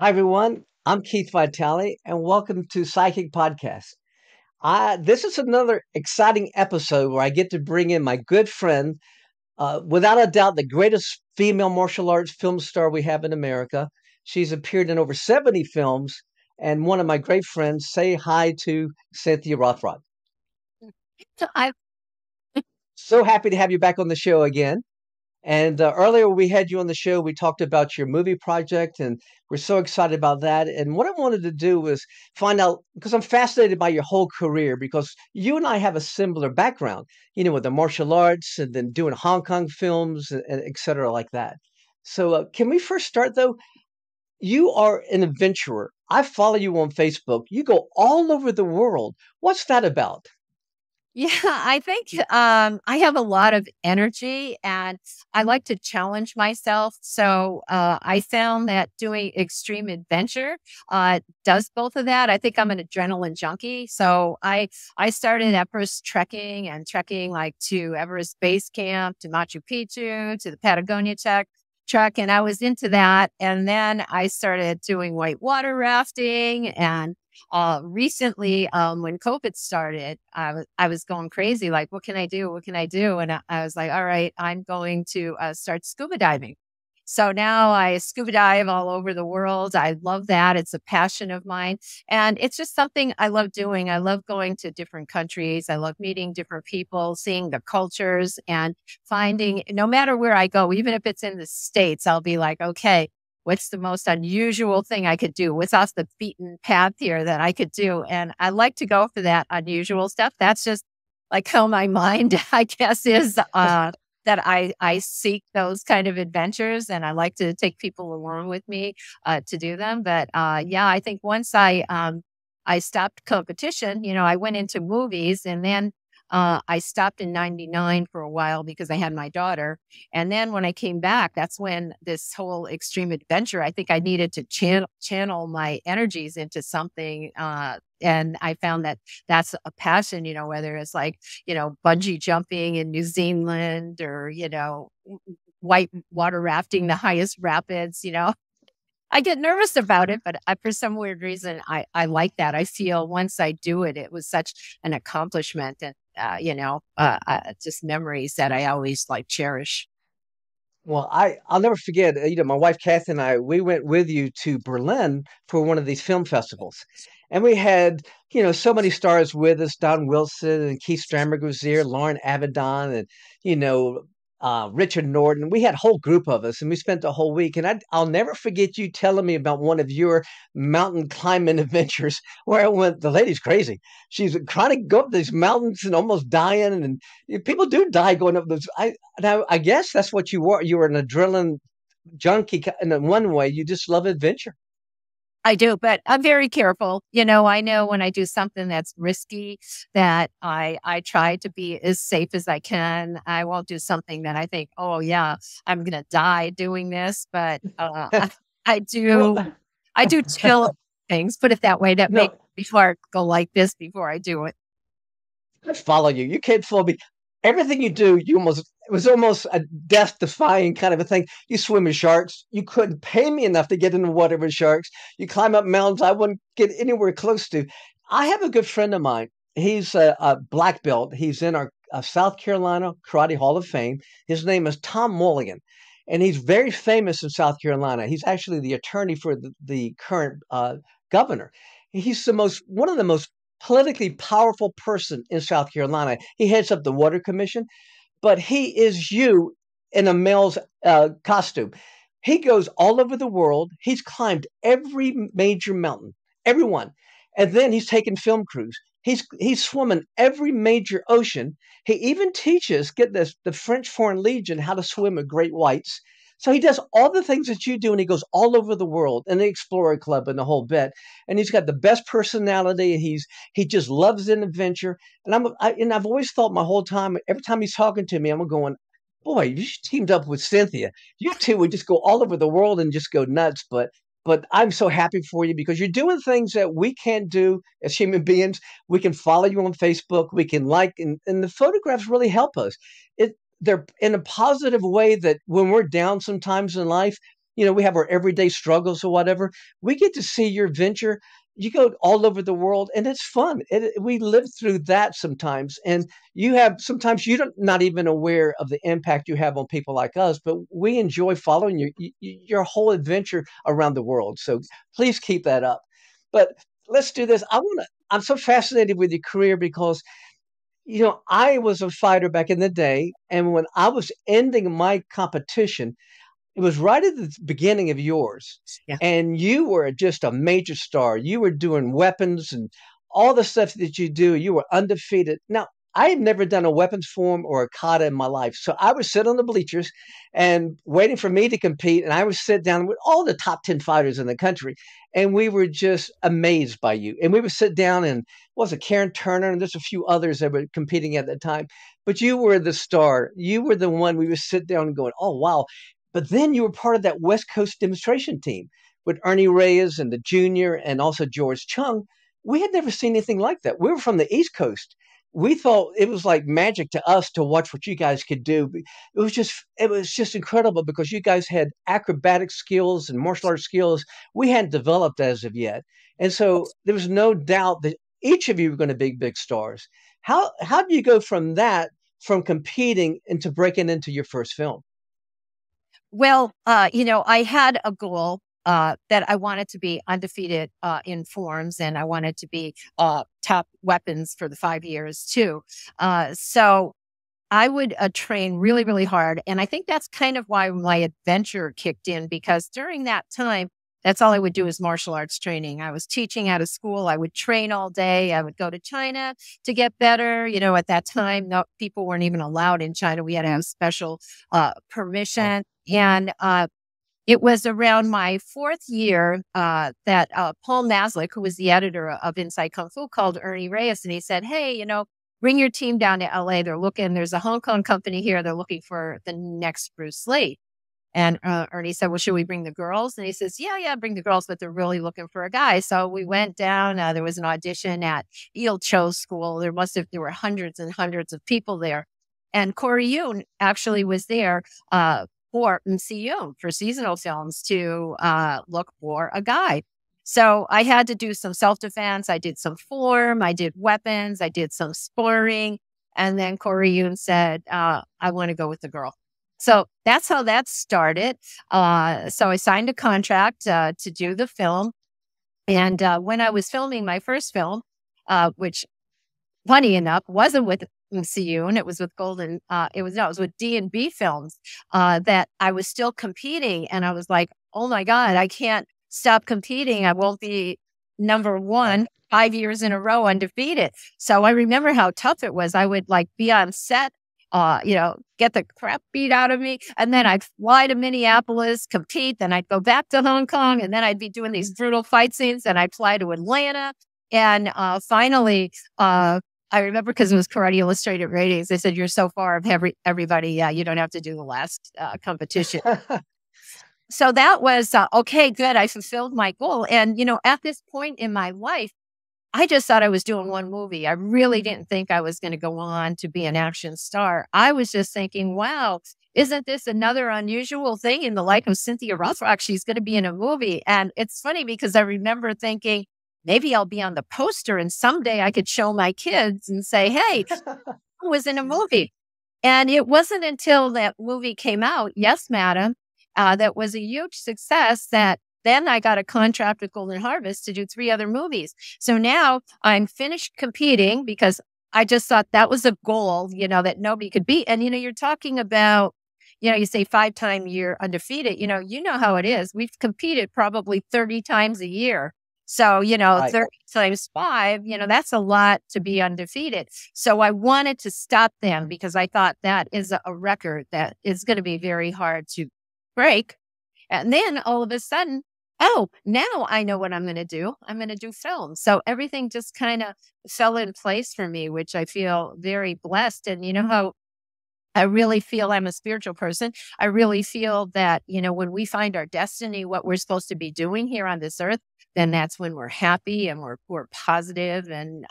Hi, everyone. I'm Keith Vitale, and welcome to Psychic Podcast. This is another exciting episode where I get to bring in my good friend, without a doubt, the greatest female martial arts film star we have in America. She's appeared in over 70 films, and one of my great friends. Say hi to Cynthia Rothrock. So I So happy to have you back on the show again. And earlier we had you on the show. We talked about your movie project, and we're so excited about that. And what I wanted to do was find out because I'm fascinated by your whole career because you and I have a similar background, with the martial arts and then doing Hong Kong films and et cetera, like that. So, can we first start though? You are an adventurer. I follow you on Facebook. You go all over the world. What's that about? yeah, I think, I have a lot of energy and I like to challenge myself. So, I found that doing extreme adventure, does both of that. I think I'm an adrenaline junkie. So I started at first trekking like to Everest Base Camp, to Machu Picchu, to the Patagonia trek. And I was into that. And then I started doing whitewater rafting and recently, when COVID started, I was going crazy. Like, what can I do? What can I do? And I was like, all right, I'm going to start scuba diving. So now I scuba dive all over the world. I love that. It's a passion of mine. And it's just something I love doing. I love going to different countries. I love meeting different people, seeing the cultures and finding, no matter where I go, even if it's in the States, I'll be like, okay, what's the most unusual thing I could do? What's off the beaten path here that I could do? And I like to go for that unusual stuff. That's just like how my mind, I guess, is that I seek those kind of adventures and I like to take people along with me to do them. But yeah, I think once I stopped competition, I went into movies and then I stopped in 99 for a while because I had my daughter. And then when I came back, that's when this whole extreme adventure, I think I needed to channel my energies into something. And I found that that's a passion, whether it's like, bungee jumping in New Zealand or, white water rafting, the highest rapids. I get nervous about it, but for some weird reason, I like that. I feel once I do it, it was such an accomplishment and, just memories that I always like cherish. Well, I'll never forget. My wife Kathy and I we went with you to Berlin for one of these film festivals, and we had so many stars with us. Don Wilson and Keith Stramberg was there, Lauren Avedon, and you know Richard Norton. We had a whole group of us, and we spent the whole week. And I'll never forget you telling me about one of your mountain climbing adventures where I went. The lady's crazy. She's trying to go up these mountains and almost dying, and people do die going up those. Now, I guess that's what you were. You were an adrenaline junkie, and in one way, you just love adventure. I do, but I'm very careful. I know when I do something that's risky that I try to be as safe as I can. I won't do something that I think, oh yeah, I'm gonna die doing this. But I do Well, I do chill things, put it that way, that make no, my heart go like this before I do it. I follow you. You can't fool me. Everything you do, it was almost a death defying kind of a thing. You swim with sharks. You couldn't pay me enough to get in the water with sharks. You climb up mountains I wouldn't get anywhere close to. I have a good friend of mine. He's a black belt. He's in our South Carolina Karate Hall of Fame. His name is Tom Mulligan, and he's very famous in South Carolina. He's actually the attorney for the current governor. He's one of the most politically powerful person in South Carolina. He heads up the Water Commission, but he is you in a male's costume. He goes all over the world. He's climbed every major mountain, everyone, and then he's taken film crews. He's swimming every major ocean. He even teaches, get this, the French Foreign Legion how to swim with great whites. So he does all the things that you do, and he goes all over the world in the Explorer Club and the whole bit. And he's got the best personality. He just loves an adventure. And I've always thought my whole time, every time he's talking to me, I'm going, boy, you should teamed up with Cynthia. You two would just go all over the world and just go nuts. But I'm so happy for you because you're doing things that we can't do as human beings. We can follow you on Facebook. We can and the photographs really help us. They're in a positive way that when we're down sometimes in life, we have our everyday struggles or whatever. We get to see your venture. You go all over the world, and it's fun. We live through that sometimes, and you have sometimes you don't not even aware of the impact you have on people like us. But we enjoy following your whole adventure around the world. So please keep that up. But let's do this. I'm so fascinated with your career because I was a fighter back in the day, and when I was ending my competition, it was right at the beginning of yours, Yeah. and you were just a major star. You were doing weapons and all the stuff that you do. You were undefeated. Now, I had never done a weapons form or a kata in my life, so I would sit on the bleachers and waiting for me to compete, and I would sit down with all the top 10 fighters in the country, and we were just amazed by you. And we would sit down and what was it, Karen Turner, and there's a few others that were competing at that time, but you were the star. You were the one we would sit down and going, oh wow. But then you were part of that West Coast demonstration team with Ernie Reyes and the junior and also George Chung. We had never seen anything like that. We were from the East Coast. We thought it was like magic to us to watch what you guys could do. It was just incredible because you guys had acrobatic skills and martial arts skills we hadn't developed as of yet. And so there was no doubt that each of you were going to be big stars. How do you go from that, from competing into breaking into your first film? Well, I had a goal that I wanted to be undefeated in forms, and I wanted to be top weapons for the 5 years too. So I would train really, really hard. And I think that's kind of why my adventure kicked in, because during that time, that's all I would do is martial arts training. I was teaching out of school. I would train all day. I would go to China to get better. At that time, no, people weren't even allowed in China. We had to have special permission. And it was around my fourth year that Paul Maslick, who was the editor of Inside Kung Fu, called Ernie Reyes, and he said, hey, bring your team down to LA. There's a Hong Kong company here. They're looking for the next Bruce Lee. And Ernie said, well, should we bring the girls? And he says, yeah, bring the girls, but they're really looking for a guy. So we went down. There was an audition at Il Cho's school. There were hundreds and hundreds of people there. And Corey Yuen actually was there for MCU, for seasonal films, to look for a guy. So I had to do some self-defense. I did some form. I did weapons. I did some sparring. And then Corey Yuen said, I want to go with the girl. So that's how that started. So I signed a contract to do the film. And when I was filming my first film, which funny enough wasn't with MCU, and it was with it was with D&B Films, that I was still competing. And I was like, oh my God, I can't stop competing. I won't be number one 5 years in a row undefeated. So I remember how tough it was. I would be on set, get the crap beat out of me. And then I'd fly to Minneapolis, compete. Then I'd go back to Hong Kong. And then I'd be doing these brutal fight scenes. And I'd fly to Atlanta. And finally, I remember, because it was Karate Illustrated ratings, they said, you're so far of everybody. Yeah, you don't have to do the last competition. So that was, okay, good. I fulfilled my goal. And, at this point in my life, I just thought I was doing one movie. I really didn't think I was going to go on to be an action star. I was just thinking, wow, isn't this another unusual thing in the life of Cynthia Rothrock? She's going to be in a movie. And it's funny because I remember thinking, maybe I'll be on the poster and someday I could show my kids and say, hey, I was in a movie. And it wasn't until that movie came out, Yes, Madam, that was a huge success, that then I got a contract with Golden Harvest to do 3 other movies. So now I'm finished competing, because I just thought that was a goal, that nobody could beat. And, you're talking about, you say 5-time year undefeated, you know how it is. We've competed probably 30 times a year. So, Right. 30 times 5, that's a lot to be undefeated. So I wanted to stop them, because I thought that is a record that is going to be very hard to break. And then all of a sudden, oh, now I know what I'm going to do. I'm going to do film. So everything just kind of fell in place for me, which I feel very blessed. And how I really feel I'm a spiritual person. I really feel that, when we find our destiny, what we're supposed to be doing here on this earth, then that's when we're happy and we're positive. And,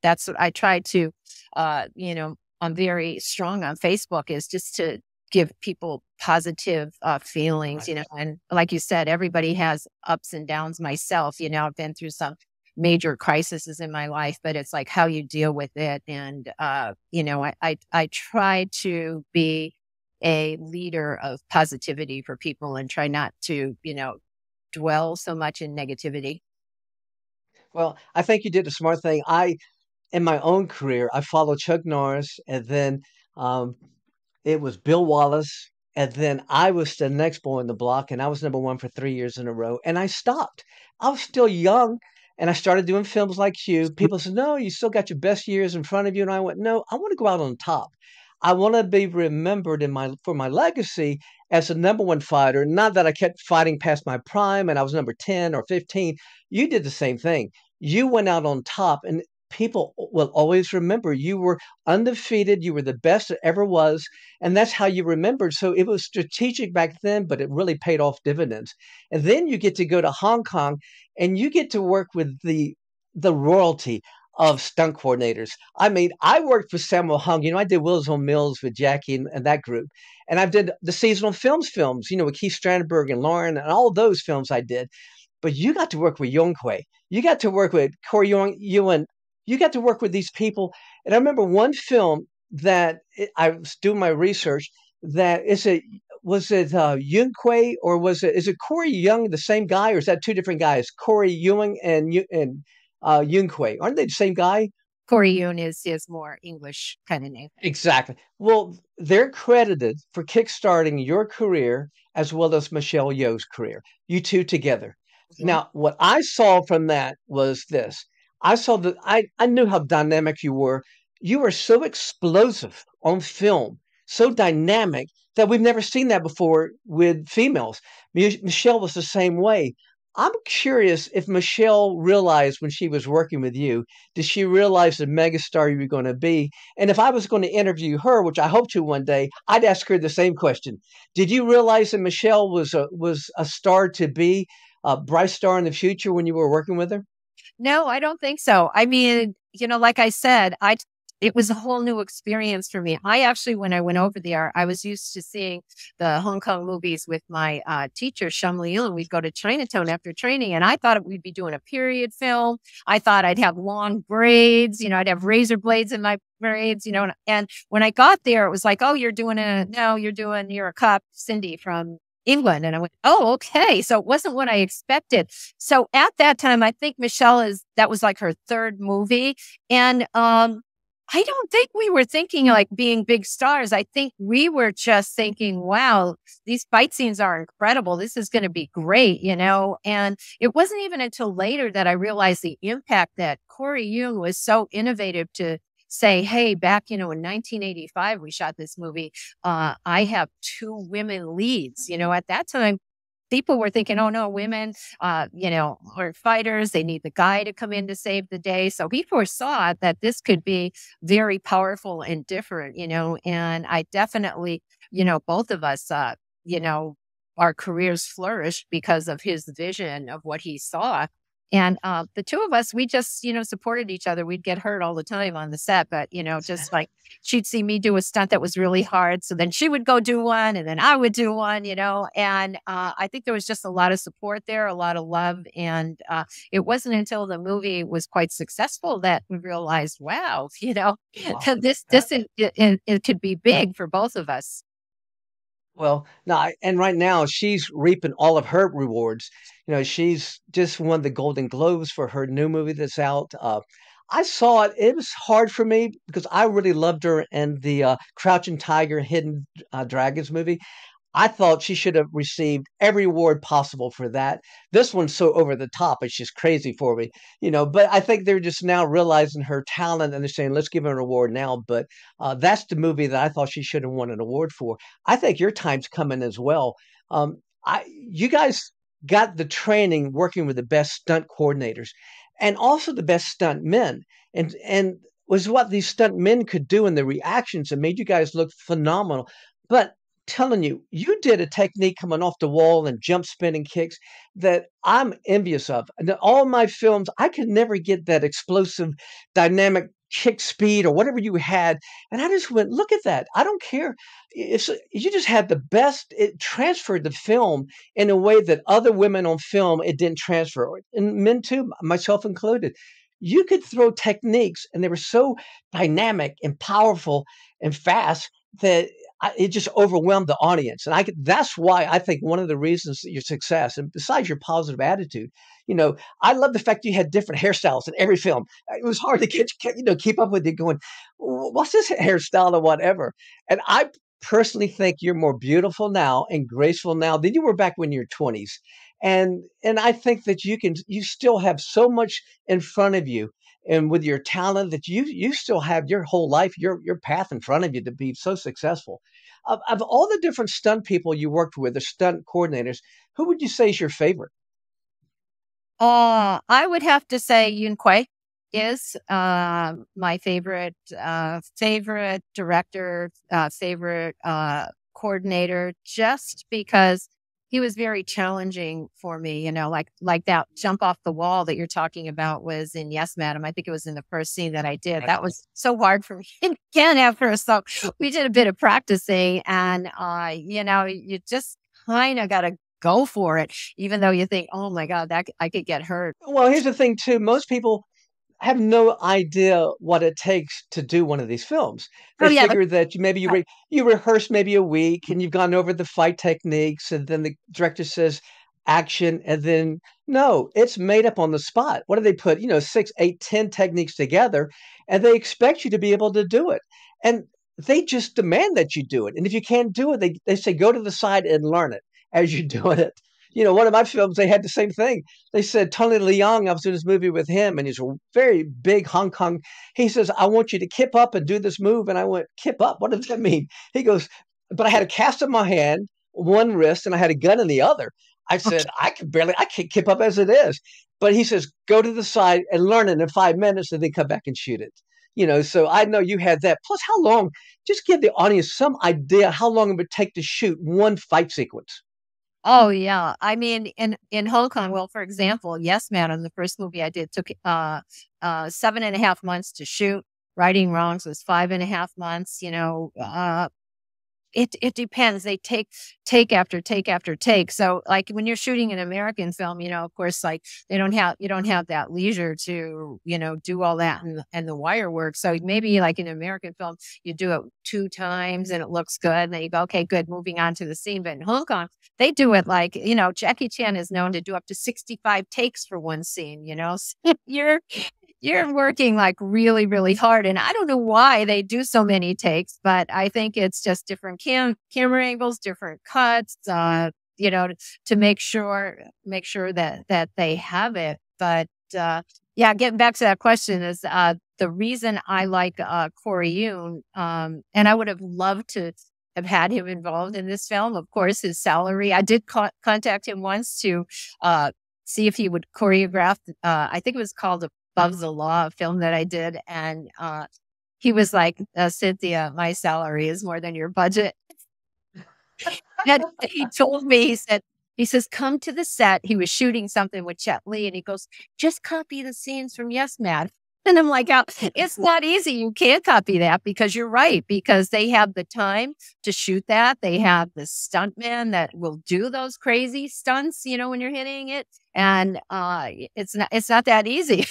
that's what I try to, I'm very strong on Facebook, is just to give people positive feelings, Right. and like you said, everybody has ups and downs. Myself, I've been through some major crises in my life, but it's like how you deal with it. And, I try to be a leader of positivity for people and try not to, dwell so much in negativity. Well, I think you did a smart thing. In my own career, I followed Chuck Norris, and then um, it was Bill Wallace, and then I was the next boy on the block, and I was number one for 3 years in a row, and I stopped. I was still young, and I started doing films like you. People said, "No, you still got your best years in front of you," and I went, "No, I want to go out on top. I want to be remembered in my for my legacy as a number one fighter. Not that I kept fighting past my prime, and I was number 10 or 15. You did the same thing. You went out on top, and people will always remember you were undefeated. You were the best that ever was, and that's how you remembered. So it was strategic back then, but it really paid off dividends. And then you get to go to Hong Kong, and you get to work with the royalty of stunt coordinators. I mean, I worked for Samuel Hung. I did Wills on Mills with Jackie and that group, and I've did the seasonal films. With Keith Strandberg and Lauren and all those films I did. But you got to work with Yonghui. You got to work with Corey Yuen. You got to work with these people. And I remember one film that I was doing my research. That is it. Was it Yun Kuei, or is it Corey Young, the same guy, or is that two different guys? Corey Ewing and Yun Kuei, aren't they the same guy? Corey Yuen is more English kind of name. Exactly. Well, they're credited for kickstarting your career as well as Michelle Yeoh's career. You two together. Mhm. Now, what I saw from that was this. I saw that I knew how dynamic you were. You were so explosive on film, so dynamic that we've never seen that before with females. Michelle was the same way. I'm curious if Michelle realized when she was working with you, did she realize the megastar you were going to be? And if I was going to interview her, which I hope to one day, I'd ask her the same question. Did you realize that Michelle was a star to be, a bright star in the future when you were working with her? No, I don't think so. I mean, like I said, it was a whole new experience for me. I actually, when I went over there, I was used to seeing the Hong Kong movies with my teacher, Sham Liu. We'd go to Chinatown after training, and I thought we'd be doing a period film. I thought I'd have long braids, I'd have razor blades in my braids, and when I got there, it was like, oh, you're a cop, Cindy from England. And I went, oh, okay. So it wasn't what I expected. So at that time, I think that was like her third movie. And I don't think we were thinking like being big stars. I think we were just thinking, wow, these fight scenes are incredible. This is going to be great, And it wasn't even until later that I realized the impact that Corey Yuen was so innovative to say, hey, back, in 1985, we shot this movie. I have two women leads. At that time, people were thinking, oh no, women, are fighters. They need the guy to come in to save the day. So he foresaw that this could be very powerful and different, and I definitely, both of us, our careers flourished because of his vision of what he saw. And the two of us, we just, supported each other. We'd get hurt all the time on the set, but, just like she'd see me do a stunt that was really hard. So then she would go do one and then I would do one, and I think there was just a lot of support there, a lot of love. And it wasn't until the movie was quite successful that we realized, wow, Wow. it could be big for both of us. Well, no, and right now she's reaping all of her rewards. She's just won the Golden Globes for her new movie that's out. I saw it. It was hard for me because I really loved her in the Crouching Tiger, Hidden Dragons movie. I thought she should have received every award possible for that. This one's so over the top, it's just crazy for me, But I think they're just now realizing her talent and they're saying, let's give her an award now. But that's the movie that I thought she should have won an award for. I think your time's coming as well. You guys got the training working with the best stunt coordinators and also the best stunt men, and was what these stunt men could do in the reactions that made you guys look phenomenal. But telling you, you did a technique coming off the wall and jump spinning kicks that I'm envious of. And in all my films, I could never get that explosive, dynamic kick speed or whatever you had. And I just went, look at that. I don't care. you just had the best. It transferred the film in a way that other women on film it didn't transfer, and men too, myself included. You could throw techniques, and they were so dynamic and powerful and fast that it just overwhelmed the audience. And that's why I think one of the reasons that your success, and besides your positive attitude, I love the fact you had different hairstyles in every film. It was hard to keep up with you going, what's this hairstyle or whatever. And I personally think you're more beautiful now and graceful now than you were back when you were 20s. And I think that you still have so much in front of you, and with your talent that you still have your whole life, your path in front of you to be so successful. Of all the different stunt people you worked with, the stunt coordinators, who would you say is your favorite? I would have to say Yuen is my favorite director, favorite coordinator, just because he was very challenging for me. Like that jump off the wall that you're talking about was in Yes, Madam. I think it was in the first scene that I did. That was so hard for me again after. So we did a bit of practicing, and you just kind of got to go for it, even though you think, oh my God, that I could get hurt. Well, here's the thing too. Most people have no idea what it takes to do one of these films. They figure that maybe you rehearse maybe a week and you've gone over the fight techniques, and then the director says action, and then no, it's made up on the spot. What do they put? 6, 8, 10 techniques together, and they expect you to be able to do it. And they just demand that you do it. And if you can't do it, they say go to the side and learn it as you're doing it. One of my films, they had the same thing. They said, Tony Leung, I was in this movie with him, and he's a very big Hong Kong. He says, I want you to kip up and do this move. And I went, kip up? What does that mean? He goes, but I had a cast in my hand, one wrist, and I had a gun in the other. I said, I can't kip up as it is. But he says, go to the side and learn it in 5 minutes, and then come back and shoot it. So I know you had that. Plus, how long, just give the audience some idea how long it would take to shoot one fight sequence. Oh yeah. I mean, in Hong Kong, well, for example, Yes, Madam, the first movie I did took 7.5 months to shoot. Righting Wrongs was 5.5 months. It depends. They take after take after take. So like when you're shooting an American film, of course, like you don't have that leisure to, do all that and the wire work. So maybe like in an American film, you do it 2 times and it looks good. And then you go, okay, good, moving on to the scene. But in Hong Kong, they do it like, Jackie Chan is known to do up to 65 takes for one scene, So you're working like really, really hard. And I don't know why they do so many takes, but I think it's just different camera angles, different cuts, to make sure that they have it. But yeah, getting back to that question is the reason I like Corey Yuen, and I would have loved to have had him involved in this film. Of course, his salary. I did contact him once to see if he would choreograph. I think it was called Above the Law, a film that I did. And he was like, Cynthia, my salary is more than your budget. And he told me, he says, come to the set. He was shooting something with Jet Li, and he goes, just copy the scenes from Yes, Madam. And I'm like, oh, it's not easy. You can't copy that, because you're right, because they have the time to shoot that. They have the stuntman that will do those crazy stunts, when you're hitting it. And it's not that easy.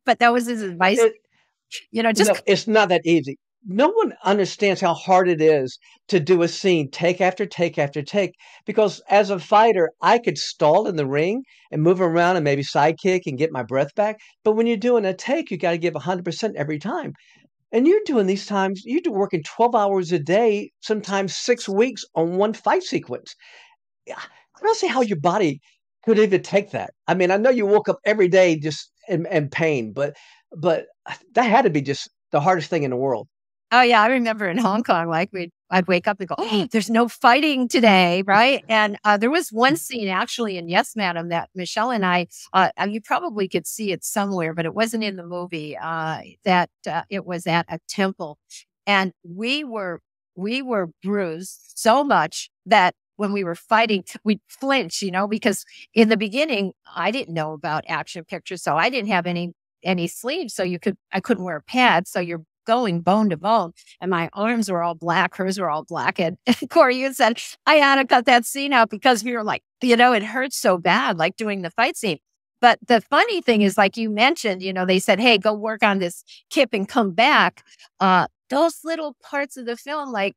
But that was his advice. No, it's not that easy. No one understands how hard it is to do a scene take after take after take, because as a fighter, I could stall in the ring and move around and maybe sidekick and get my breath back. But when you're doing a take, you got to give 100% every time. And you're doing these times, you're working 12 hours a day, sometimes 6 weeks on one fight sequence. I don't see how your body could even take that. I mean, I know you woke up every day just in pain, but that had to be just the hardest thing in the world. Oh yeah, I remember in Hong Kong, like I'd wake up and go, "Oh, there's no fighting today," right? And there was one scene actually in Yes, Madam that Michelle and I, you probably could see it somewhere, but it wasn't in the movie. That it was at a temple, and we were bruised so much that when we were fighting, we'd flinch, because in the beginning I didn't know about action pictures, so I didn't have any sleeves, so I couldn't wear pads, so you're going bone to bone. And my arms were all black. Hers were all black. And Corey, you said, I had to cut that scene out because we were like, it hurts so bad, like doing the fight scene. But the funny thing is, like you mentioned, they said, hey, go work on this kip and come back. Those little parts of the film, like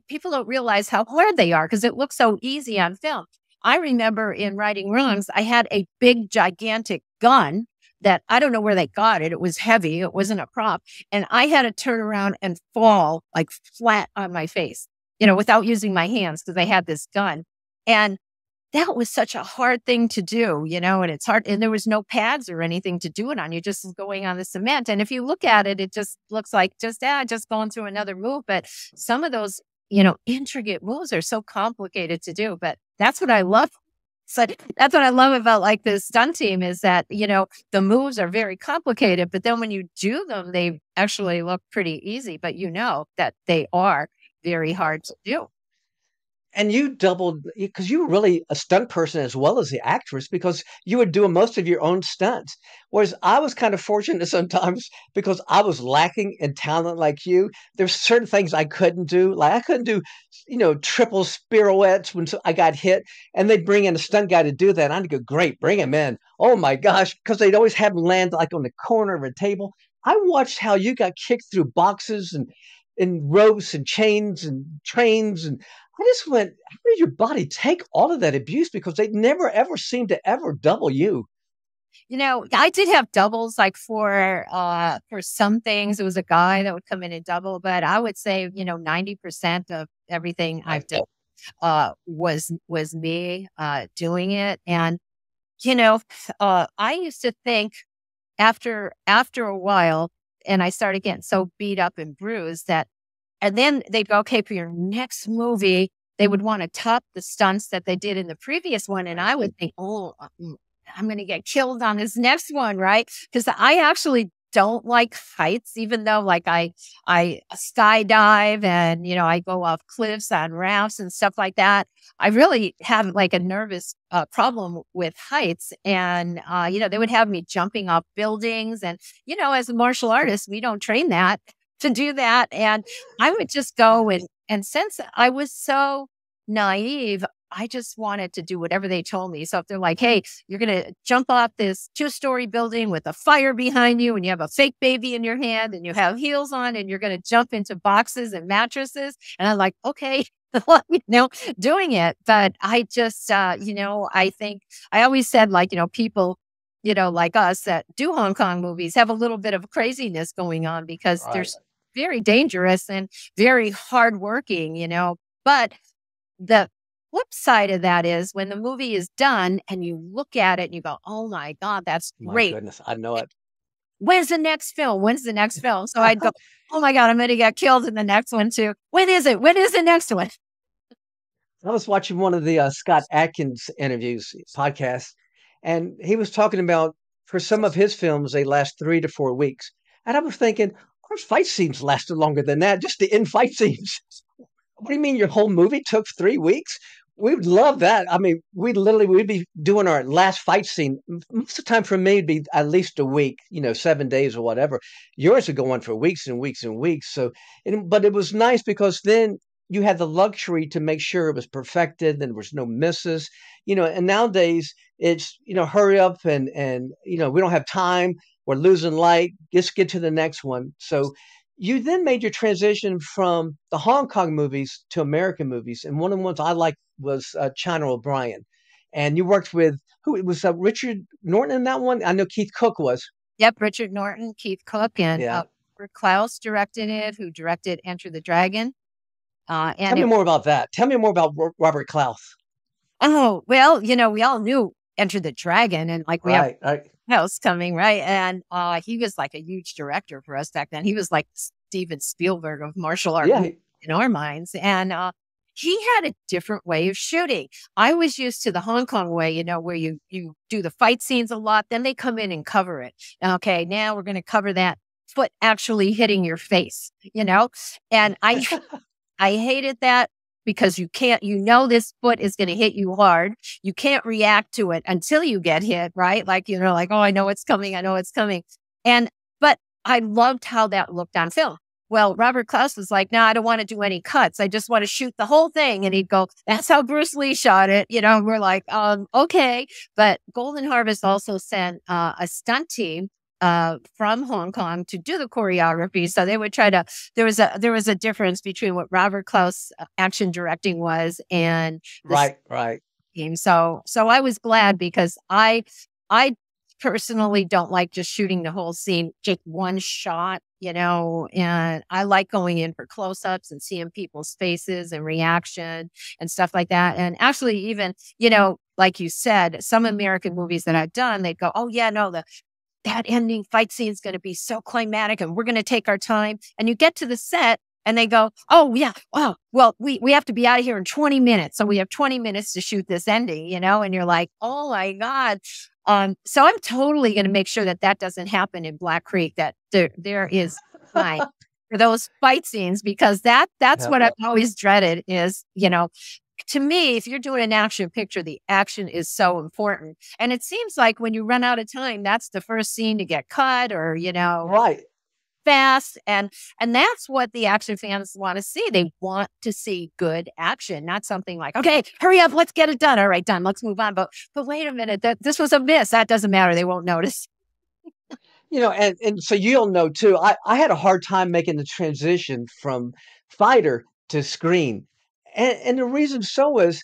people don't realize how hard they are because it looks so easy on film. I remember in Righting Wrongs, I had a big, gigantic gun that I don't know where they got it. It was heavy. It wasn't a prop. And I had to turn around and fall like flat on my face, without using my hands because I had this gun. And that was such a hard thing to do, and it's hard. And there was no pads or anything to do it on. You're just going on the cement. And if you look at it, it just looks like just going through another move. But some of those, intricate moves are so complicated to do. But that's what I love. So that's what I love about like the stunt team is that, the moves are very complicated, but then when you do them, they actually look pretty easy, but that they are very hard to do. And you doubled because you were really a stunt person as well as the actress because you were doing most of your own stunts. Whereas I was kind of fortunate sometimes because I was lacking in talent like you. There's certain things I couldn't do. Like I couldn't do, triple pirouettes when I got hit and they'd bring in a stunt guy to do that. And I'd go, great, bring him in. Oh my gosh. Because they'd always have him land like on the corner of a table. I watched how you got kicked through boxes and ropes and chains and trains and I just went, how did your body take all of that abuse? Because they never, ever seemed to ever double you. I did have doubles like for some things. It was a guy that would come in and double, but I would say, 90% of everything I've done was me doing it. And, I used to think after a while, and I started getting so beat up and bruised and then they'd go, okay, for your next movie, they would want to top the stunts that they did in the previous one. And I would think, oh, I'm going to get killed on this next one, right? Because I actually don't like heights, even though like I skydive and, I go off cliffs on rafts and stuff like that. I really have like a nervous problem with heights. And, they would have me jumping off buildings. And, as a martial artist, we don't train that. To do that. And I would just go and since I was so naive, I just wanted to do whatever they told me. So if they're like, hey, you're going to jump off this 2-story building with a fire behind you and you have a fake baby in your hand and you have heels on and you're going to jump into boxes and mattresses. And I'm like, okay, doing it. But I just, I think I always said like, people like us that do Hong Kong movies have a little bit of craziness going on because they're very dangerous and very hardworking, But the flip side of that is when the movie is done and you look at it and you go, oh my God, that's great. My goodness, I know it. When's the next film? When's the next film? So I'd go, oh my God, I'm going to get killed in the next one too. When is it? When is the next one? I was watching one of the Scott Adkins interviews, podcasts, and he was talking about for some of his films, they last 3 to 4 weeks. And I was thinking, our fight scenes lasted longer than that, just the in fight scenes. What do you mean your whole movie took 3 weeks? We would love that. I mean, we'd be doing our last fight scene. Most of the time for me, it'd be at least a week, 7 days or whatever. Yours would go on for weeks and weeks and weeks. So, but it was nice because then you had the luxury to make sure it was perfected and there was no misses, and nowadays it's, hurry up and, we don't have time. We're losing light. Just get to the next one. So you then made your transition from the Hong Kong movies to American movies. And one of the ones I liked was China O'Brien. And you worked with, who it was Richard Norton in that one? I know Keith Cook was. Yep, Richard Norton, Keith Cook, and Robert Klaus directed it, who directed Enter the Dragon. Tell me more about that. Tell me more about Robert Klaus. Oh, well, we all knew Enter the Dragon and like we have House coming, right? And he was like a huge director for us back then. He was like Steven Spielberg of martial art in our minds. And he had a different way of shooting. I was used to the Hong Kong way, where you do the fight scenes a lot, then they come in and cover it. Okay, now we're going to cover that foot actually hitting your face, and I hated that because you can't, this foot is going to hit you hard. You can't react to it until you get hit, right? Like, like, oh, I know it's coming. I know it's coming. But I loved how that looked on film. Well, Robert Klaus was like, no, I don't want to do any cuts. I just want to shoot the whole thing. And he'd go, that's how Bruce Lee shot it. And we're like, okay. But Golden Harvest also sent a stunt team from Hong Kong to do the choreography. So they would try to, there was a difference between what Robert Klaus action directing was and right. Team. So I was glad because I personally don't like just shooting the whole scene, just one shot, and I like going in for close-ups and seeing people's faces and reaction and stuff like that. And actually even, like you said, some American movies that I've done, they'd go, oh yeah, no, that ending fight scene is going to be so climatic and we're going to take our time. And you get to the set and they go, oh yeah, wow, well, we have to be out of here in 20 minutes. So we have 20 minutes to shoot this ending, and you're like, oh my God. So I'm totally going to make sure that doesn't happen in Black Creek, that there is time for those fight scenes, because that's what I've always dreaded is, to me, if you're doing an action picture, the action is so important. And it seems like when you run out of time, that's the first scene to get cut or, Right. fast. And that's what the action fans want to see. They want to see good action, not something like, okay, hurry up, let's get it done. All right, done. Let's move on. But wait a minute, this was a miss. That doesn't matter. They won't notice. And so you'll know too, I had a hard time making the transition from fighter to screen. And the reason so is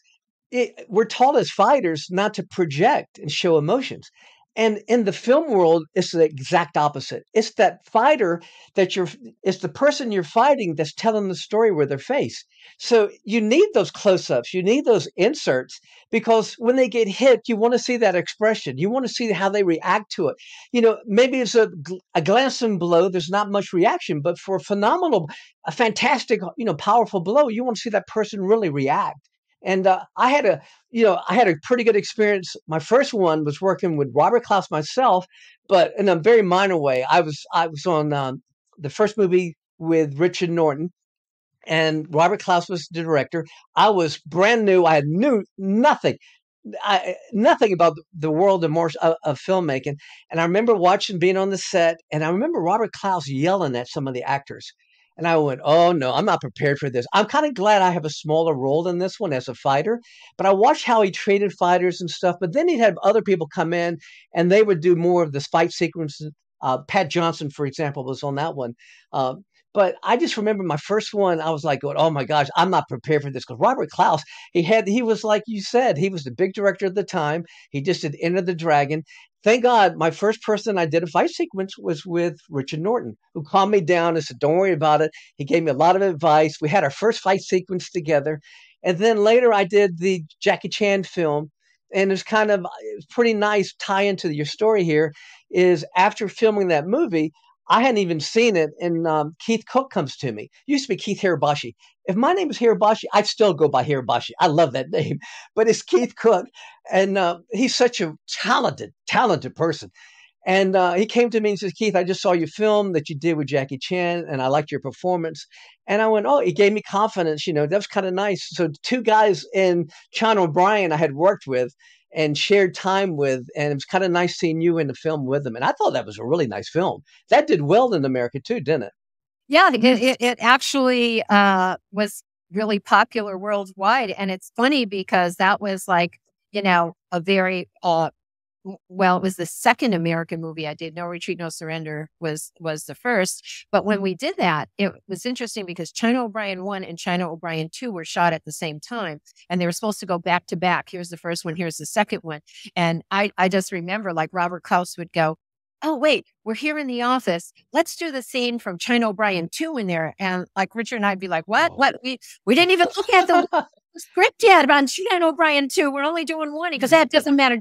we're taught as fighters not to project and show emotions. And in the film world, it's the exact opposite. It's that fighter it's the person you're fighting that's telling the story with their face. So you need those close-ups, you need those inserts, because when they get hit, you want to see that expression. You want to see how they react to it. Maybe it's a glancing blow. There's not much reaction, but for a fantastic, powerful blow, you want to see that person really react. And I had a pretty good experience. My first one was working with Robert Klaus myself, but in a very minor way. I was on the first movie with Richard Norton, and Robert Klaus was the director. I was brand new. I knew nothing. Nothing about the world of filmmaking. And I remember being on the set, and I remember Robert Klaus yelling at some of the actors. And I went, oh no, I'm not prepared for this. I'm kind of glad I have a smaller role in this one as a fighter, but I watched how he treated fighters and stuff. But then he'd have other people come in and they would do more of the fight sequences. Pat Johnson, for example, was on that one. But I just remember my first one, I was like, going, oh my gosh, I'm not prepared for this. Because Robert Klaus, he was like you said, he was the big director at the time. He just did Enter the Dragon. Thank God, my first person I did a fight sequence was with Richard Norton, who calmed me down and said, don't worry about it. He gave me a lot of advice. We had our first fight sequence together. And then later I did the Jackie Chan film. And it's pretty nice tie into your story here is after filming that movie, I hadn't even seen it, and Keith Cook comes to me. It used to be Keith Hirabashi. If my name is Hirabashi, I'd still go by Hirabashi. I love that name, but it's Keith Cook, and he's such a talented person. And he came to me and says, Keith, I just saw your film that you did with Jackie Chan, and I liked your performance. And I went, oh, he gave me confidence. That was kind of nice. So two guys in China O'Brien I had worked with and shared time with, and it was kind of nice seeing you in the film with them. And I thought that was a really nice film. That did well in America too, didn't it? Yeah, it actually was really popular worldwide. And it's funny because that was like, a very well, it was the second American movie I did. No Retreat, No Surrender was the first. But when we did that, it was interesting because China O'Brien 1 and China O'Brien 2 were shot at the same time. And they were supposed to go back to back. Here's the first one. Here's the second one. And I just remember like Robert Klaus would go, oh, wait, we're here in the office. Let's do the scene from China O'Brien 2 in there. And like Richard and I'd be like, what? We didn't even look at the script yet on China O'Brien 2. We're only doing one. Because that doesn't matter.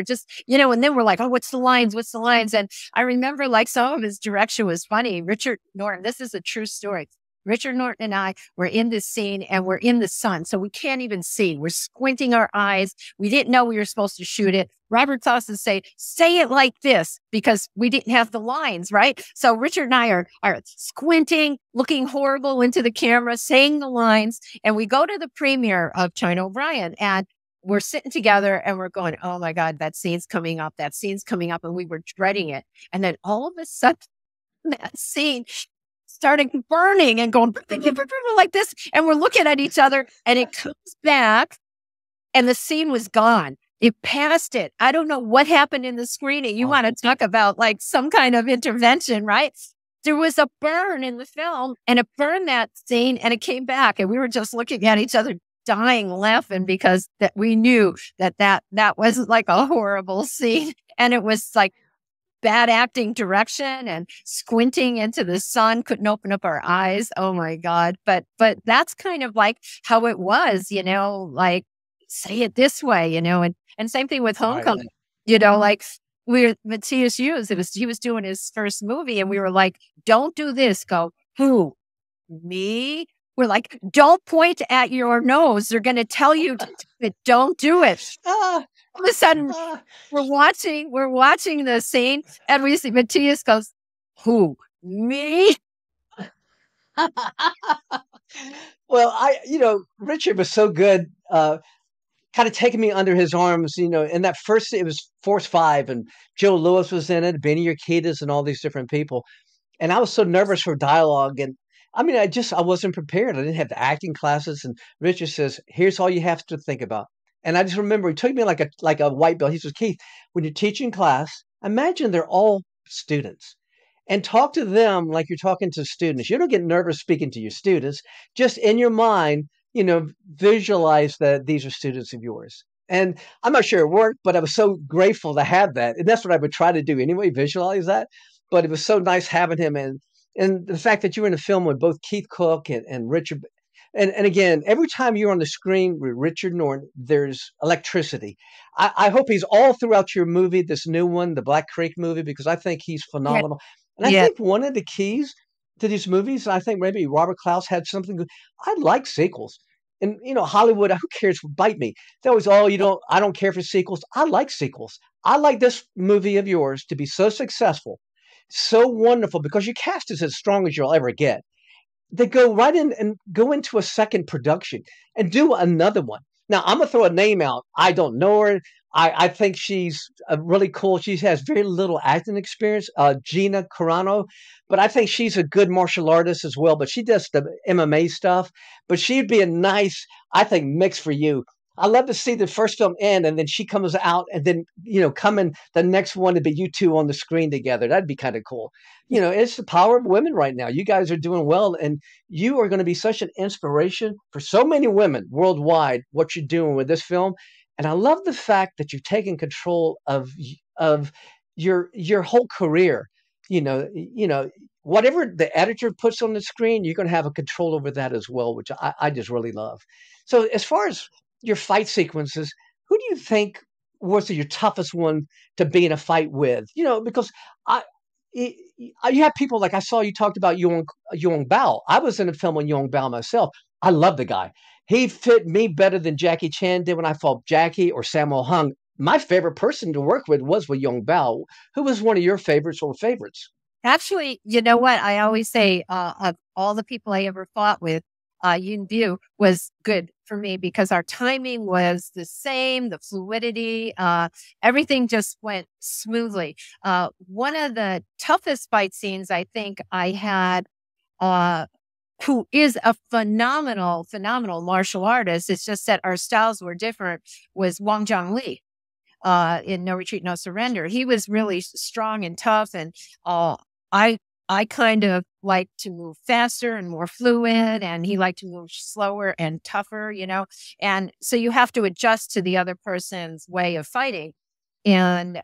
Just, and then we're like, oh, what's the lines? And I remember like some of his direction was funny. Richard Norton, this is a true story. Richard Norton and I were in this scene and we're in the sun. So we can't even see. We're squinting our eyes. We didn't know we were supposed to shoot it. Robert Klaus would say it like this because we didn't have the lines, right? So Richard and I are squinting, looking horrible into the camera, saying the lines. And we go to the premiere of China O'Brien and we're sitting together and we're going, oh my God, that scene's coming up. And we were dreading it. And then all of a sudden that scene started burning and going like this. And we're looking at each other and it comes back and the scene was gone. It passed it. I don't know what happened in the screening. You want to talk about like some kind of intervention, right? There was a burn in the film and it burned that scene and it came back. And we were just looking at each other, dying laughing because that we knew that wasn't like a horrible scene. And it was like bad acting direction and squinting into the sun, couldn't open up our eyes. Oh my God. But that's kind of like how it was, like say it this way, and same thing with Homecoming, like Matthias Hughes, he was doing his first movie and we were like, don't do this. Go, who? Me? We're like, don't point at your nose. They're going to tell you to don't do it. All of a sudden, we're watching the scene, and we see Matthias goes, "Who? Me?" Well, Richard was so good, kind of taking me under his arms. In that first, it was Force 5, and Joe Lewis was in it, Benny Urquidez, and all these different people. And I was so nervous for dialogue, and I mean, I wasn't prepared. I didn't have the acting classes. And Richard says, "Here's all you have to think about." And I just remember he took me like a white belt. He says, "Keith, when you're teaching class, imagine they're all students and talk to them like you're talking to students. You don't get nervous speaking to your students. Just in your mind, visualize that these are students of yours." And I'm not sure it worked, but I was so grateful to have that. And that's what I would try to do anyway, visualize that. But it was so nice having him. And the fact that you were in a film with both Keith Cook and Richard. And again, every time you're on the screen with Richard Norton, there's electricity. I hope he's all throughout your movie, this new one, the Black Creek movie, because I think he's phenomenal. And I think one of the keys to these movies, I think maybe Robert Klaus had something good. I like sequels. And, Hollywood, who cares? Bite me. They always, I don't care for sequels. I like sequels. I like this movie of yours to be so successful, so wonderful, because your cast is as strong as you'll ever get. They go right in and go into a second production and do another one. Now, I'm going to throw a name out. I don't know her. I think she's really cool. She has very little acting experience, Gina Carano, but I think she's a good martial artist as well. But she does the MMA stuff. But she'd be a nice, I think, mix for you. I love to see the first film end, and then she comes out, and then coming the next one to be you two on the screen together. That'd be kind of cool. It's the power of women right now. You guys are doing well, and you are going to be such an inspiration for so many women worldwide. What you're doing with this film, and I love the fact that you've taken control of your whole career. Whatever the editor puts on the screen, you're going to have a control over that as well, which I just really love. So as far as your fight sequences, who do you think was your toughest one to be in a fight with? Because you have people like I saw you talked about Yuen Bao. I was in a film with Yuen Bao myself. I love the guy. He fit me better than Jackie Chan did when I fought Jackie or Sammo Hung. My favorite person to work with was with Yuen Bao. Who was one of your favorites or favorites? Actually, you know what? I always say of all the people I ever fought with, Yuen Biu was good for me because our timing was the same, the fluidity, everything just went smoothly. One of the toughest fight scenes I think I had, who is a phenomenal martial artist, it's just that our styles were different, was Wang Zhongli. In No Retreat, No Surrender. He was really strong and tough, and I kind of like to move faster and more fluid, and he liked to move slower and tougher, and so you have to adjust to the other person's way of fighting. And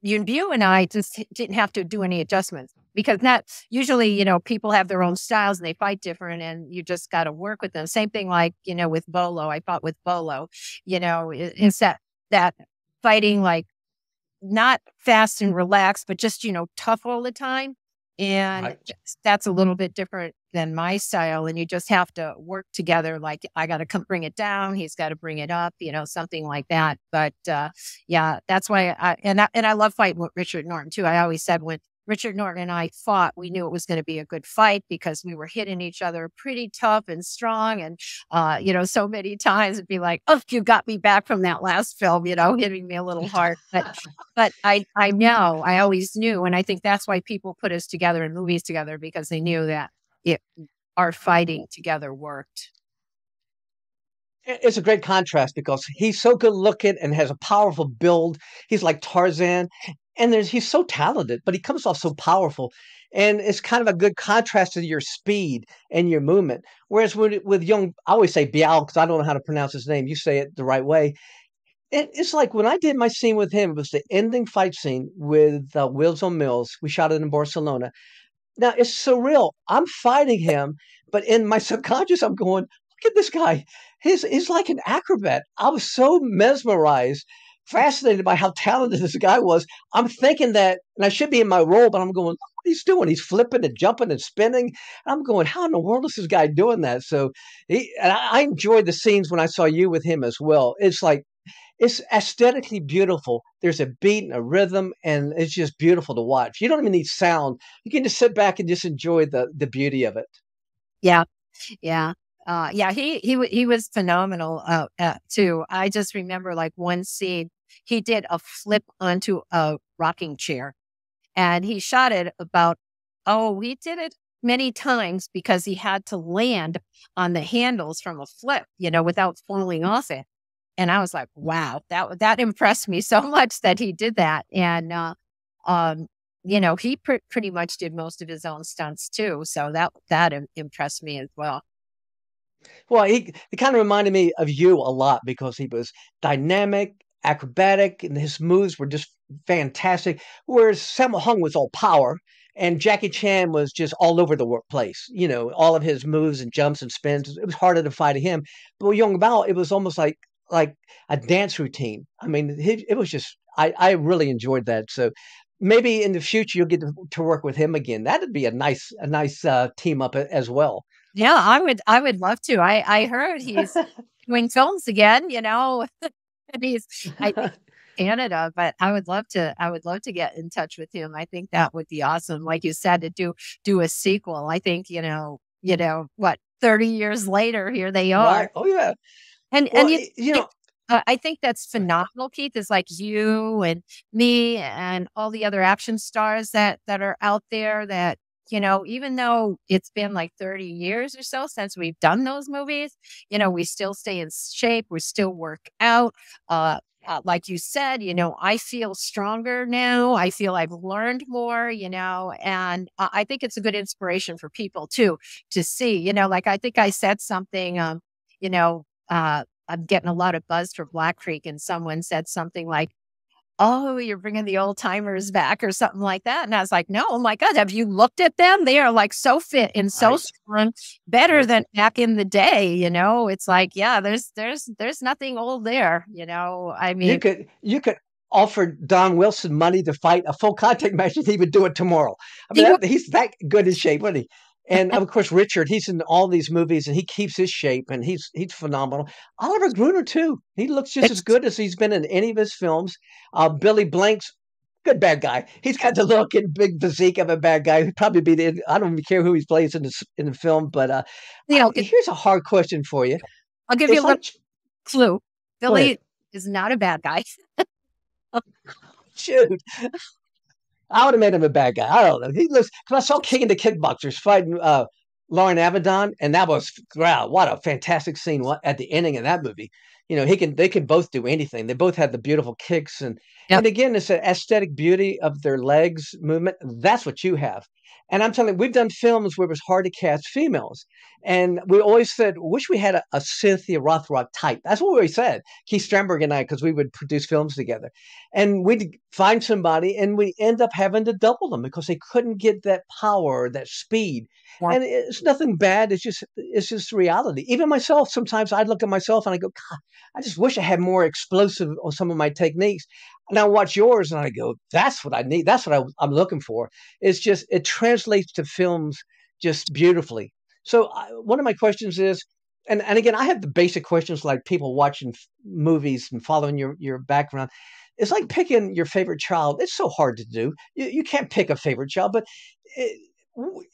Yuen Biu and I just didn't have to do any adjustments because that usually, people have their own styles and they fight different, and you just got to work with them. Same thing like, with Bolo. I fought with Bolo, it's that fighting like not fast and relaxed, but just, tough all the time. And that's a little bit different than my style. And you just have to work together. Like I got to come bring it down. He's got to bring it up, something like that. But yeah, that's why I love fighting with Richard Norton too. I always said when Richard Norton and I fought, we knew it was going to be a good fight because we were hitting each other pretty tough and strong. And, so many times it'd be like, oh, you got me back from that last film, hitting me a little hard. But I know, I always knew. And I think that's why people put us together in movies together, because they knew that our fighting together worked. It's a great contrast because he's so good looking and has a powerful build. He's like Tarzan, and he's so talented, but he comes off so powerful. And it's kind of a good contrast to your speed and your movement. Whereas with young, I always say Bial because I don't know how to pronounce his name. You say it the right way. It's like when I did my scene with him, it was the ending fight scene with Wheels on Mills. We shot it in Barcelona. Now it's surreal. I'm fighting him, but in my subconscious, I'm going, look at this guy. He's like an acrobat. I was so mesmerized, fascinated by how talented this guy was. I'm thinking that, and I should be in my role, but I'm going, look what he's doing. He's flipping and jumping and spinning. I'm going, how in the world is this guy doing that? So and I enjoyed the scenes when I saw you with him as well. It's like, it's aesthetically beautiful. There's a beat and a rhythm, and it's just beautiful to watch. You don't even need sound. You can just sit back and just enjoy the beauty of it. Yeah. Yeah. He was phenomenal too. I just remember like one scene, he did a flip onto a rocking chair, and he shot it he did it many times because he had to land on the handles from a flip, without falling off it. And I was like, wow, that impressed me so much that he did that. And, he pretty much did most of his own stunts too. So that impressed me as well. Well, he kind of reminded me of you a lot because he was dynamic, acrobatic, and his moves were just fantastic. Whereas Sammo Hung was all power, and Jackie Chan was just all over the workplace. All of his moves and jumps and spins. It was harder to fight him. But with Yong Bao, it was almost like a dance routine. I mean, it was just I really enjoyed that. So maybe in the future you'll get to work with him again. That'd be a nice team up as well. Yeah, I would love to. I heard he's doing films again, and I think Canada, but I would love to get in touch with him. I think that would be awesome. Like you said, to do a sequel. I think, what, 30 years later, here they are. Right. Oh yeah. And I think that's phenomenal, Keith, is like you and me and all the other action stars that are out there that, even though it's been like 30 years or so since we've done those movies, we still stay in shape. We still work out. Like you said, I feel stronger now. I feel I've learned more, and I think it's a good inspiration for people too, to see, like I think I said something, I'm getting a lot of buzz for Black Creek, and someone said something like, oh, you're bringing the old timers back or something like that. And I was like, no, oh my God, have you looked at them? They are like so fit and so strong, better than back in the day. It's like, yeah, there's nothing old there. I mean, you could offer Don Wilson money to fight a full contact match and he would do it tomorrow. I mean, he's that good in shape, wasn't he? And of course, Richard, he's in all these movies and he keeps his shape and he's phenomenal. Oliver Gruner, too. He looks just as good as he's been in any of his films. Billy Blank's good bad guy. He's got the look and big physique of a bad guy. He'd probably be I don't even care who he plays in the film. But here's a hard question for you. I'll give you a little clue. Billy is not a bad guy. Shoot. I would have made him a bad guy. I don't know. He looks, because I saw King of the Kickboxers fighting Lauren Avedon, and that was, wow, what a fantastic scene at the ending of that movie. They can both do anything. They both have the beautiful kicks, and again, it's an aesthetic beauty of their legs movement. That's what you have. And I'm telling you, we've done films where it was hard to cast females. And we always said, wish we had a Cynthia Rothrock type. That's what we said, Keith Stramberg and I, because we would produce films together. And we'd find somebody and we end up having to double them because they couldn't get that power, that speed. Yeah. And it's nothing bad. It's just reality. Even myself, sometimes I look at myself and I go, God, I just wish I had more explosive on some of my techniques. And I watch yours and I go, that's what I need. That's what I'm looking for. It's just, it translates to films just beautifully. So one of my questions is, and again, I have the basic questions like people watching movies and following your background. It's like picking your favorite child. It's so hard to do. You can't pick a favorite child, but it,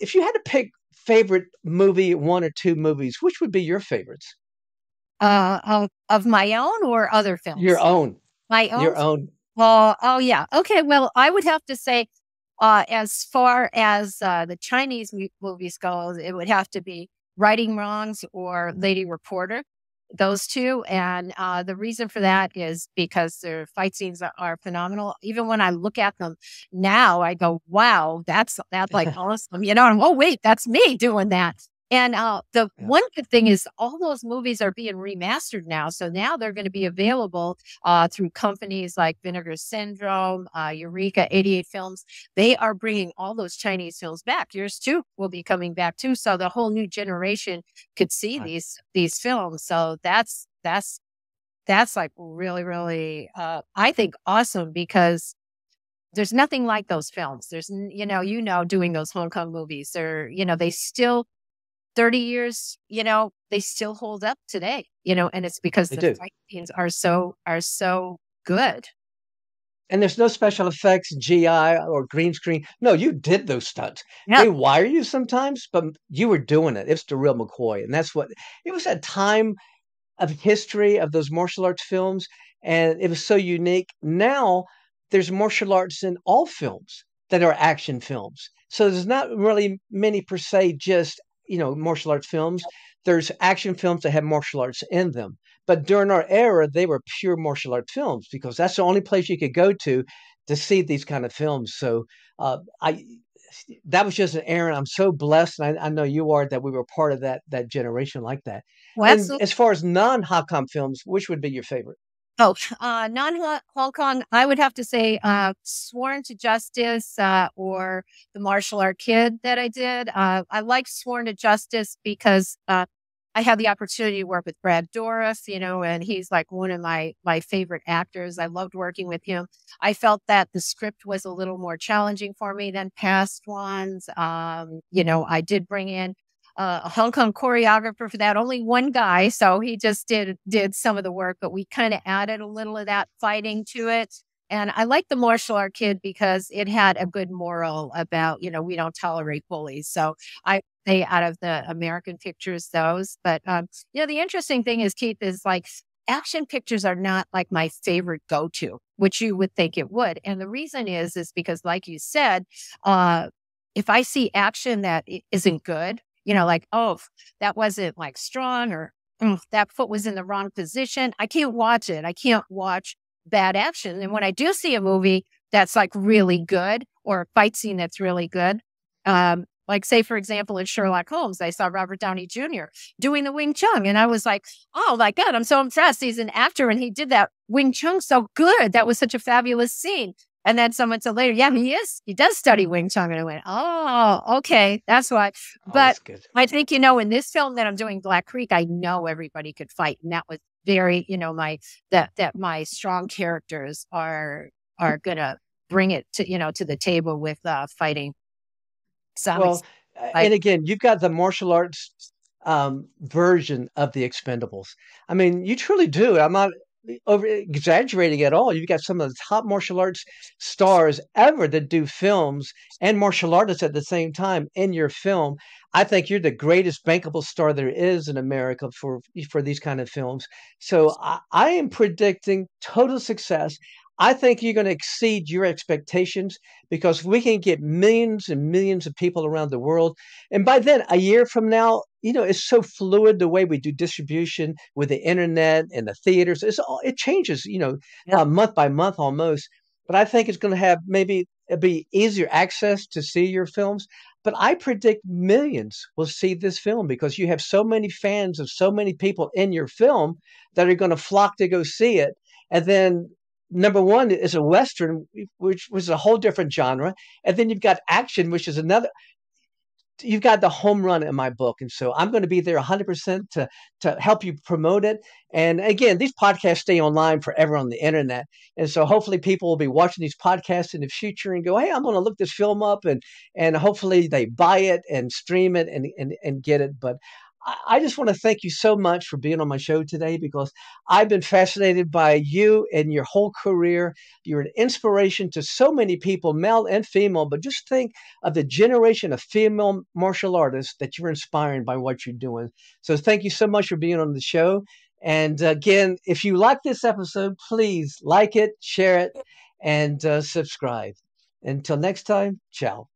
if you had to pick favorite movie, one or two movies, which would be your favorites? Of my own or other Your films? own, My own. your own. Well, oh yeah. Okay. Well, I would have to say, as far as the Chinese movies go, it would have to be Righting Wrongs or Lady Reporter. Those two, and the reason for that is because their fight scenes are phenomenal. Even when I look at them now, I go, "Wow, that's like awesome!" You know, and oh wait, that's me doing that. And the Yeah. one good thing is all those movies are being remastered now. So now they're going to be available through companies like Vinegar Syndrome, Eureka 88 Films. They are bringing all those Chinese films back. Yours too will be coming back too. So the whole new generation could see Right. these films. So that's like really, really, I think awesome because there's nothing like those films. Doing those Hong Kong movies, they still 30 years, they still hold up today, and it's because They the do. fight scenes are so good. And there's no special effects, GI or green screen. No, you did those stunts. Yeah. They wire you sometimes, but you were doing it. It's the real McCoy. And that's what it was, a time of history of those martial arts films. And it was so unique. Now there's martial arts in all films that are action films. So there's not really many per se, just, martial arts films. There's action films that have martial arts in them. But during our era, they were pure martial arts films because that's the only place you could go to see these kind of films. So I that was just an era. I'm so blessed, and I know you are, that we were part of that generation like that. Well, And absolutely. as far as non-Hong Kong films, which would be your favorite? Oh, non-Hong Kong, I would have to say Sworn to Justice or the Martial Art Kid that I did. I like Sworn to Justice because I had the opportunity to work with Brad Dourif, and he's like one of my favorite actors. I loved working with him. I felt that the script was a little more challenging for me than past ones. I did bring in a Hong Kong choreographer for that. Only one guy, so he just did some of the work, but we kind of added a little of that fighting to it. And I like the martial art kid because it had a good moral about, we don't tolerate bullies. So I stay out of the American pictures, those. But the interesting thing is, Keith, is like action pictures are not like my favorite go-to, which you would think it would. And the reason is because, like you said, if I see action that isn't good, like, oh, that wasn't like strong, or that foot was in the wrong position, I can't watch it. I can't watch bad action. And when I do see a movie that's like really good, or a fight scene that's really good, like say, for example, in Sherlock Holmes, I saw Robert Downey Jr. doing the Wing Chun. And I was like, oh my God, I'm so impressed. He's an actor and he did that Wing Chun so good. That was such a fabulous scene. And then someone said later, yeah, he is. He does study Wing Chun. And I went, oh, okay, that's why. Oh, But that's good. I think, in this film that I'm doing, Black Creek, I know everybody could fight. And that was very, that my strong characters are gonna bring it to the table with fighting. So Well, like, and again, you've got the martial arts version of the Expendables. I mean, you truly do. I'm not over exaggerating at all. You've got some of the top martial arts stars ever that do films and martial artists at the same time in your film. I think you're the greatest bankable star there is in America for these kind of films. So I am predicting total success. I think you're going to exceed your expectations because we can get millions and millions of people around the world. And by then, a year from now, it's so fluid the way we do distribution with the internet and the theaters. It changes, yeah. month by month almost. But I think it's going to have maybe it'll be easier access to see your films. But I predict millions will see this film because you have so many fans of so many people in your film that are going to flock to go see it. And then number one is a Western, which was a whole different genre. And then you've got action, which is another. You've got the home run in my book. And so I'm going to be there 100% to help you promote it. And again, these podcasts stay online forever on the internet. And so hopefully people will be watching these podcasts in the future and go, hey, I'm going to look this film up, and hopefully they buy it and stream it and get it. But I just want to thank you so much for being on my show today, because I've been fascinated by you and your whole career. You're an inspiration to so many people, male and female, but just think of the generation of female martial artists that you're inspiring by what you're doing. So thank you so much for being on the show. And again, if you like this episode, please like it, share it, and subscribe. Until next time, ciao.